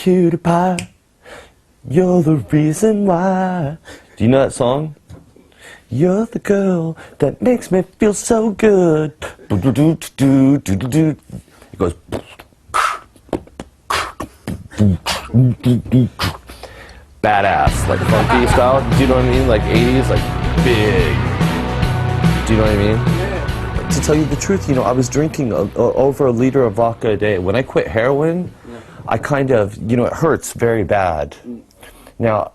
cutie pie. You're the reason why. Do you know that song? You're the girl that makes me feel so good. It goes. Badass, like funky style. Do you know what I mean? Like 80s, like big. Do you know what I mean? Yeah. To tell you the truth, I was drinking over a liter of vodka a day. When I quit heroin, I kind of, it hurts very bad. Now,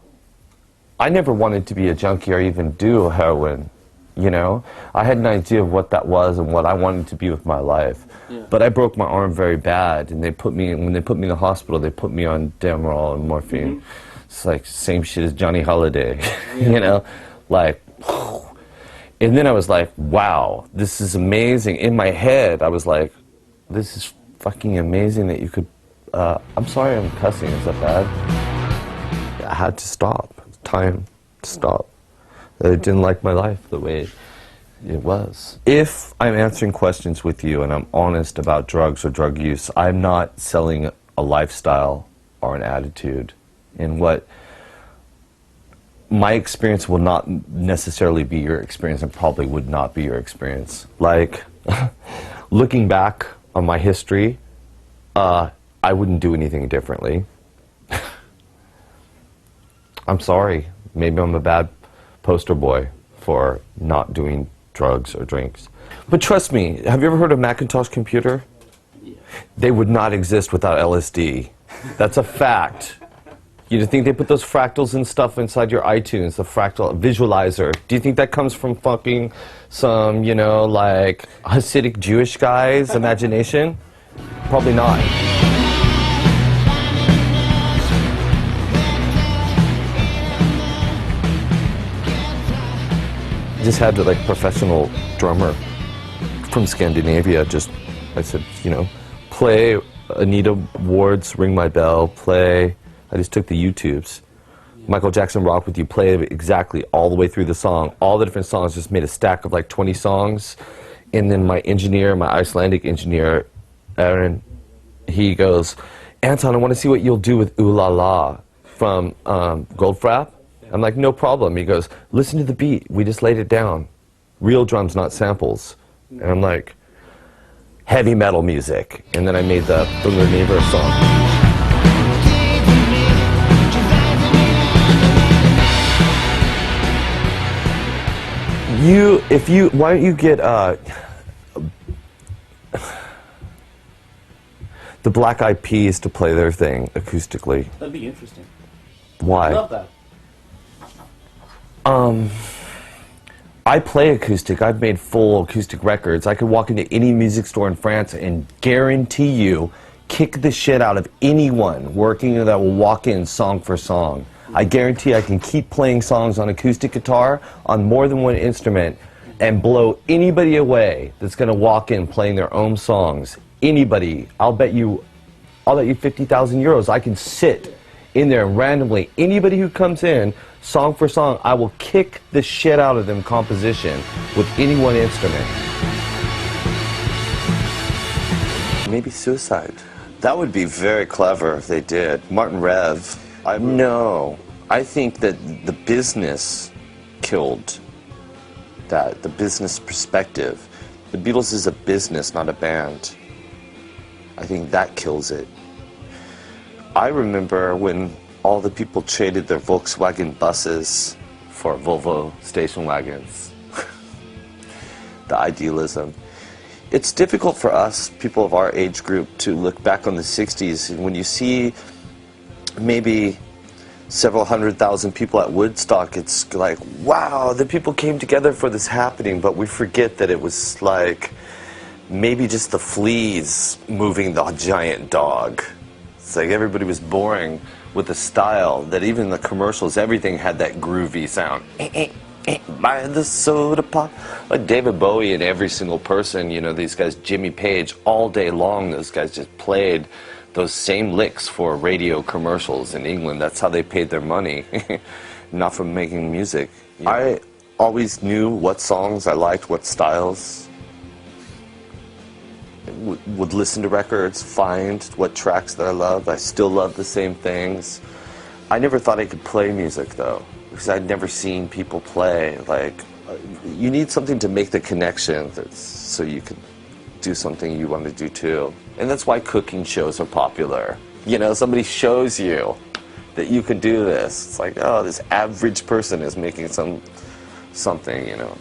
I never wanted to be a junkie or even do heroin, I had an idea of what that was and what I wanted to be with my life. Yeah. But I broke my arm very bad, and when they put me in the hospital, they put me on Demerol and morphine. Mm-hmm. It's like same shit as Johnny Holiday, like, and then I was like, wow, this is amazing. In my head, I was like, this is fucking amazing that you could, I'm sorry I'm cussing, is that bad? I had to stop. Time to stop. I didn't like my life the way it was. If I'm answering questions with you and I'm honest about drugs or drug use, I'm not selling a lifestyle or an attitude. And what my experience will not necessarily be your experience, and probably would not be your experience. Like, looking back on my history, I wouldn't do anything differently. I'm sorry. Maybe I'm a bad poster boy for not doing drugs or drinks. But trust me, have you ever heard of Macintosh computer? Yeah. They would not exist without LSD. That's a fact. You think they put those fractals and stuff inside your iTunes, the fractal visualizer? Do you think that comes from fucking some, like Hasidic Jewish guy's imagination? Probably not. Just had a professional drummer from Scandinavia. I said, play Anita Ward's Ring My Bell, play. I just took the YouTubes. Michael Jackson Rock With You, play exactly all the way through the song. All the different songs, just made a stack of 20 songs. And then my Icelandic engineer, Aaron, he goes, Anton, I want to see what you'll do with Ooh La La from Goldfrapp. I'm like, no problem. He goes, listen to the beat. We just laid it down. Real drums, not samples. And I'm like, heavy metal music. And then I made the Neighbor song. Why don't you get the Black Eyed Peas to play their thing acoustically? That'd be interesting. Why? I love that. I play acoustic. I've made full acoustic records. I could walk into any music store in France and guarantee you, kick the shit out of anyone working that will walk in song for song. I guarantee I can keep playing songs on acoustic guitar on more than one instrument and blow anybody away that's going to walk in playing their own songs. Anybody. I'll bet you 50,000 euros. I can sit in there randomly. Anybody who comes in, song for song, I will kick the shit out of them composition with any one instrument. Maybe suicide. That would be very clever if they did. Martin Rev. No. I think that the business killed that, the business perspective. The Beatles is a business, not a band. I think that kills it. I remember when all the people traded their Volkswagen buses for Volvo station wagons. The idealism. It's difficult for us, people of our age group, to look back on the 60s, and when you see maybe several 100,000 people at Woodstock, it's like, wow, the people came together for this happening, but we forget that it was like maybe just the fleas moving the giant dog. It's like everybody was boring with the style that even the commercials, everything had that groovy sound. Buy the soda pop. Like David Bowie and every single person, these guys, Jimmy Page, all day long, those guys just played those same licks for radio commercials in England. That's how they paid their money, not from making music. I always knew what songs I liked, what styles. would listen to records, find what tracks that I love. I still love the same things. I never thought I could play music though, because I'd never seen people play. Like, you need something to make the connection so you can do something you want to do too. And that's why cooking shows are popular. You know, somebody shows you that you can do this. It's like, oh, this average person is making something, you know.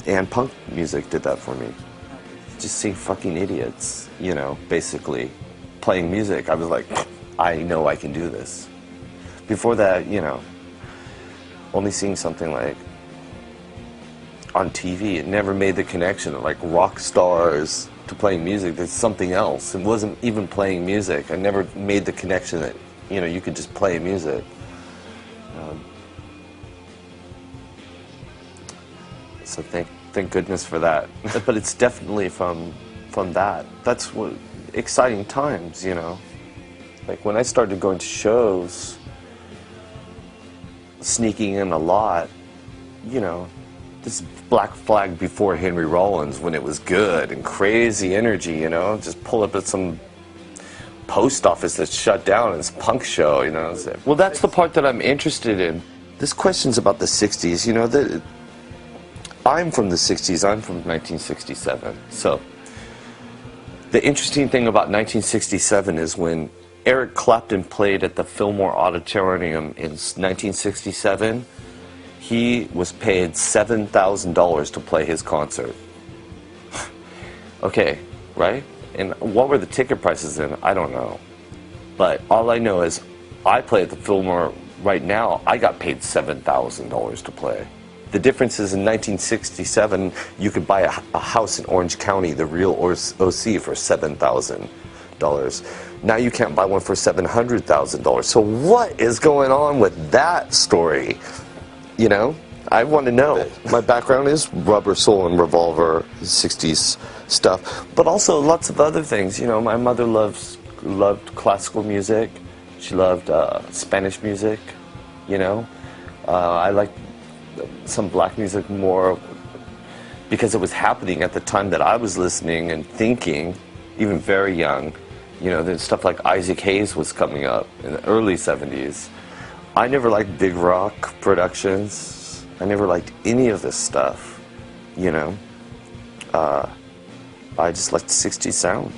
And punk music did that for me. Just seeing fucking idiots, you know, basically playing music. I was like, I know I can do this. Before that, you know, only seeing something like on TV, it never made the connection, like rock stars to playing music. There's something else. It wasn't even playing music. I never made the connection that, you know, you could just play music. So thank goodness for that. But it's definitely from that. That's what exciting times, you know. Like when I started going to shows, sneaking in a lot, you know, this Black Flag before Henry Rollins when it was good and crazy energy, you know, just pull up at some post office that's shut down and it's a punk show, you know. Well, that's the part that I'm interested in. This question's about the 60s, you know, I'm from the 60s, I'm from 1967. So the interesting thing about 1967 is when Eric Clapton played at the Fillmore Auditorium in 1967, he was paid $7,000 to play his concert. Okay, right? And what were the ticket prices then? I don't know. But all I know is I play at the Fillmore right now, I got paid $7,000 to play. The difference is in 1967, you could buy a house in Orange County, the real OC, for $7,000. Now you can't buy one for $700,000. So what is going on with that story? You know, I want to know. My background is Rubber Soul and Revolver, 60s stuff, but also lots of other things. You know, my mother loved classical music. She loved Spanish music, you know. I liked some black music more because it was happening at the time that I was listening and thinking, even very young. You know, then stuff like Isaac Hayes was coming up in the early 70s. I never liked big rock productions. I never liked any of this stuff, you know. I just liked the 60s sound.